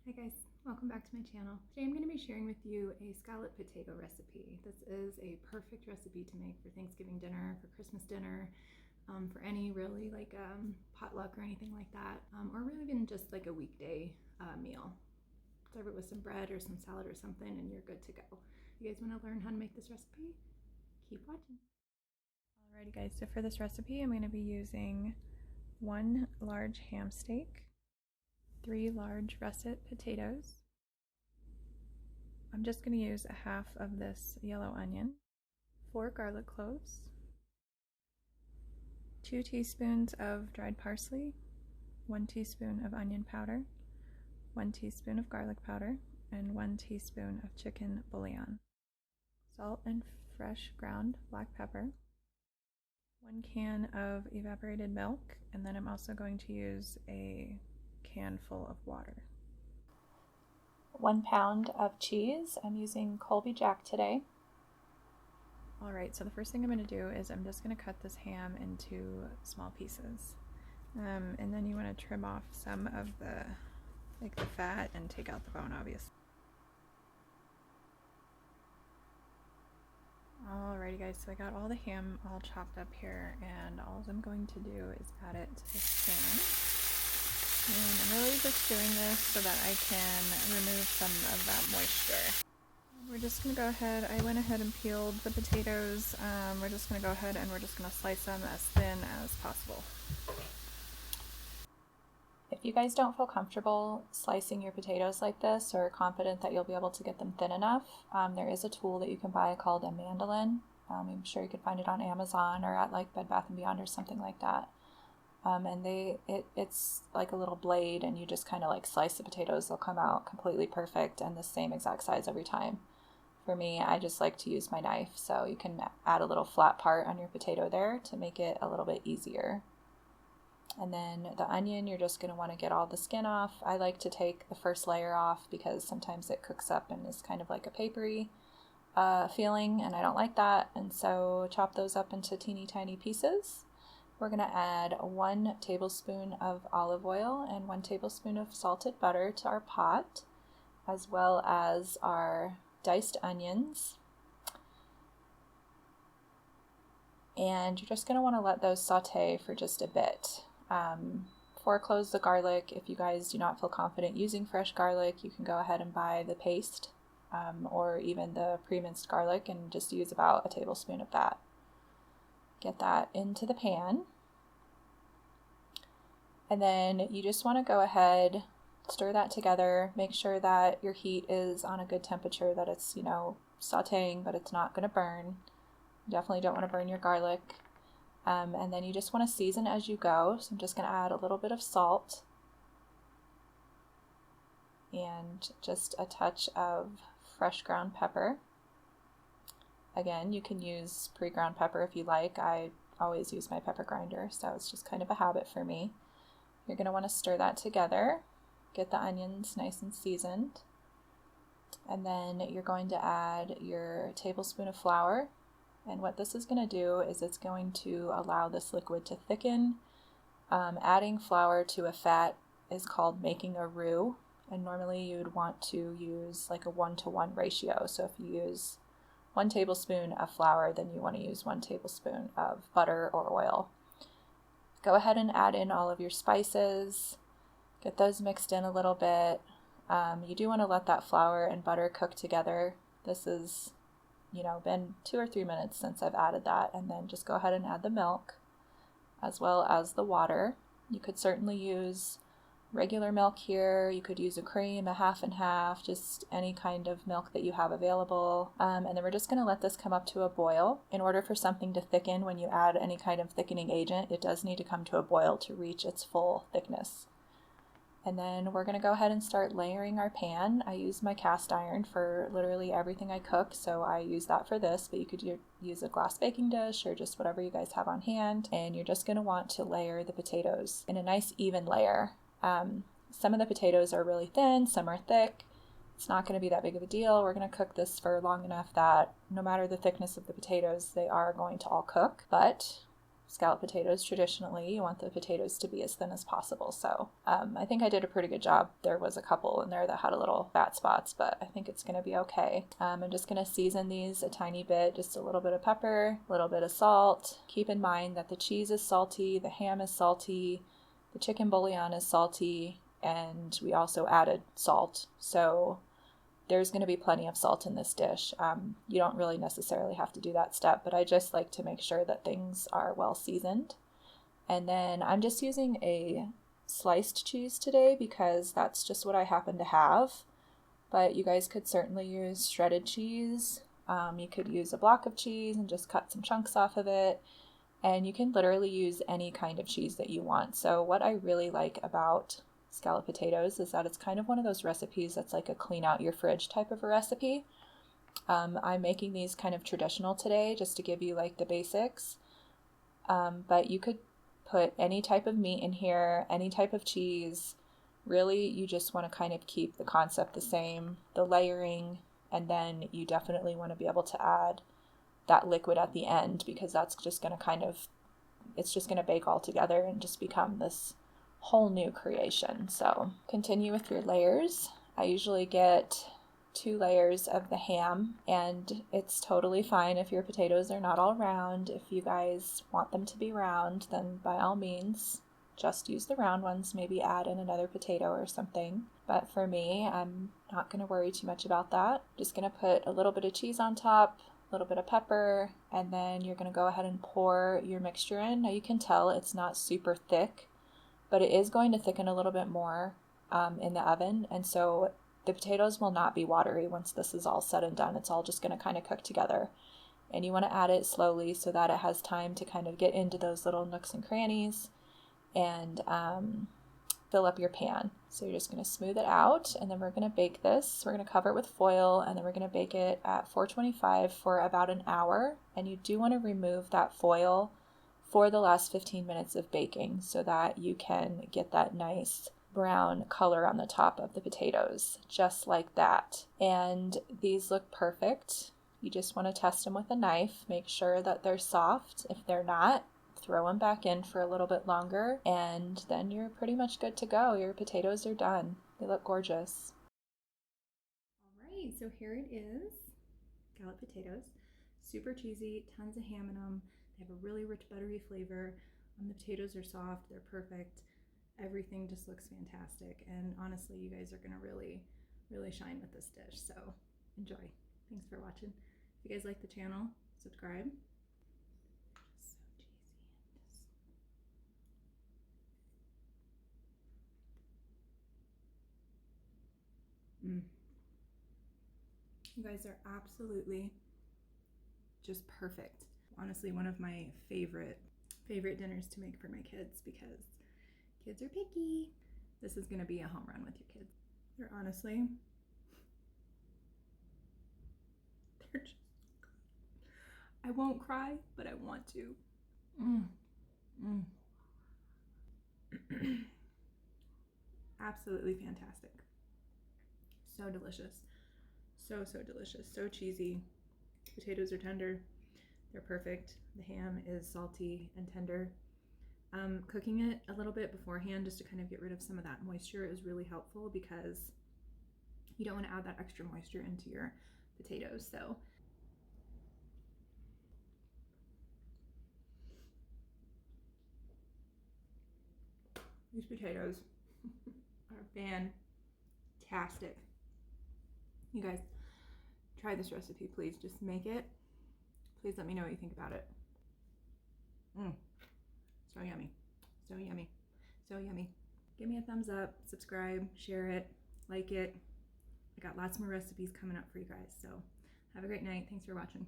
Hi guys, welcome back to my channel. Today I'm going to be sharing with you a scalloped potato recipe. This is a perfect recipe to make for Thanksgiving dinner, for Christmas dinner, for any really like potluck or anything like that, or really even just like a weekday meal. Serve it with some bread or some salad or something and you're good to go. You guys want to learn how to make this recipe? Keep watching. Alrighty guys, so for this recipe I'm going to be using 1 large ham steak, 3 large russet potatoes. I'm just going to use a half of this yellow onion, 4 garlic cloves, 2 teaspoons of dried parsley, 1 teaspoon of onion powder, 1 teaspoon of garlic powder, and 1 teaspoon of chicken bouillon, salt and fresh ground black pepper, 1 can of evaporated milk, and then I'm also going to use a can full of water. 1 pound of cheese. I'm using Colby Jack today. Alright, so the first thing I'm going to do is I'm just going to cut this ham into small pieces. And then you want to trim off some of the fat and take out the bone, obviously. Alrighty guys, so I got all the ham all chopped up here, and all I'm going to do is add it to this pan. And I'm really just doing this so that I can remove some of that moisture. We're just going to go ahead, I went ahead and peeled the potatoes. We're just going to go ahead and we're just going to slice them as thin as possible. If you guys don't feel comfortable slicing your potatoes like this or confident that you'll be able to get them thin enough, there is a tool that you can buy called a mandolin. I'm sure you could find it on Amazon or at like Bed Bath & Beyond or something like that. And it's like a little blade, and you just kind of like slice the potatoes. They'll come out completely perfect and the same exact size every time. For me, I just like to use my knife, so you can add a little flat part on your potato there to make it a little bit easier. And then the onion, you're just going to want to get all the skin off. I like to take the first layer off because sometimes it cooks up and is kind of like a papery feeling, and I don't like that. And so chop those up into teeny tiny pieces. We're going to add 1 tablespoon of olive oil and 1 tablespoon of salted butter to our pot, as well as our diced onions. And you're just going to want to let those saute for just a bit. 4 cloves of garlic. If you guys do not feel confident using fresh garlic, you can go ahead and buy the paste or even the pre-minced garlic and just use about a tablespoon of that. Get that into the pan, and then you just want to go ahead, stir that together, make sure that your heat is on a good temperature, that it's, sauteing, but it's not going to burn. You definitely don't want to burn your garlic. And then you just want to season as you go. So I'm just going to add a little bit of salt and just a touch of fresh ground pepper. Again, you can use pre-ground pepper if you like. I always use my pepper grinder, so it's just kind of a habit for me. You're going to want to stir that together, get the onions nice and seasoned, and then you're going to add your tablespoon of flour. And what this is going to do is it's going to allow this liquid to thicken. Adding flour to a fat is called making a roux, and normally you would want to use like a 1-to-1 ratio. So if you use 1 tablespoon of flour, then you want to use 1 tablespoon of butter or oil. Go ahead and add in all of your spices, get those mixed in a little bit. You do want to let that flour and butter cook together. This is, been 2 or 3 minutes since I've added that, and then just go ahead and add the milk as well as the water. You could certainly use regular milk here. You could use a cream, a half and half, just any kind of milk that you have available. And then we're just going to let this come up to a boil. In order for something to thicken, when you add any kind of thickening agent, it does need to come to a boil to reach its full thickness. And then we're going to go ahead and start layering our pan. I use my cast iron for literally everything I cook, so I use that for this, but you could use a glass baking dish or just whatever you guys have on hand. And you're just going to want to layer the potatoes in a nice even layer. Some of the potatoes are really thin, some are thick. It's not going to be that big of a deal. We're going to cook this for long enough that no matter the thickness of the potatoes, they are going to all cook. But scalloped potatoes traditionally, you want the potatoes to be as thin as possible. So I think I did a pretty good job. There was a couple in there that had a little fat spots, but I think it's going to be okay. I'm just going to season these a tiny bit, just a little bit of pepper, a little bit of salt. Keep in mind that the cheese is salty, the ham is salty, the chicken bouillon is salty, and we also added salt. So there's going to be plenty of salt in this dish. You don't really necessarily have to do that step, but I just like to make sure that things are well seasoned. And then I'm just using a sliced cheese today because that's just what I happen to have. But you guys could certainly use shredded cheese. You could use a block of cheese and just cut some chunks off of it. And you can literally use any kind of cheese that you want. So what I really like about scalloped potatoes is that it's kind of one of those recipes that's like a clean out your fridge type of a recipe. I'm making these kind of traditional today just to give you like the basics, but you could put any type of meat in here, any type of cheese. Really, you just want to kind of keep the concept the same, the layering, and then you definitely want to be able to add that liquid at the end because that's just going to it's just going to bake all together and just become this whole new creation. So continue with your layers. I usually get 2 layers of the ham, and it's totally fine if your potatoes are not all round. If you guys want them to be round, then by all means just use the round ones, maybe add in another potato or something. But for me, I'm not going to worry too much about that. Just going to put a little bit of cheese on top, a little bit of pepper, and then you're going to go ahead and pour your mixture in. Now you can tell it's not super thick, but it is going to thicken a little bit more in the oven, and so the potatoes will not be watery once this is all said and done. It's all just going to kind of cook together, and you want to add it slowly so that it has time to kind of get into those little nooks and crannies and fill up your pan. So you're just going to smooth it out, and then we're going to bake this. We're going to cover it with foil, and then we're going to bake it at 425 for about an hour, and you do want to remove that foil for the last 15 minutes of baking so that you can get that nice brown color on the top of the potatoes, just like that. And these look perfect. You just want to test them with a knife, make sure that they're soft. If they're not, throw them back in for a little bit longer, and then you're pretty much good to go. Your potatoes are done. They look gorgeous. All right, so here it is. Scalloped potatoes. Super cheesy, tons of ham in them. They have a really rich buttery flavor. The potatoes are soft, they're perfect. Everything just looks fantastic. And honestly, you guys are gonna really, really shine with this dish. So enjoy. Thanks for watching. If you guys like the channel, subscribe. So cheesy. You guys are absolutely just perfect. Honestly, one of my favorite dinners to make for my kids because kids are picky. This is gonna be a home run with your kids. They're honestly, they're just good. I won't cry, but I want to. Absolutely fantastic. So delicious. So delicious. So cheesy. Potatoes are tender. They're perfect. The ham is salty and tender. Cooking it a little bit beforehand just to kind of get rid of some of that moisture is really helpful because you don't want to add that extra moisture into your potatoes. So these potatoes are fantastic. You guys, try this recipe, please. Just make it. Please let me know what you think about it. So yummy. So yummy. So yummy. Give me a thumbs up, subscribe, share it, like it. I got lots more recipes coming up for you guys. So have a great night. Thanks for watching.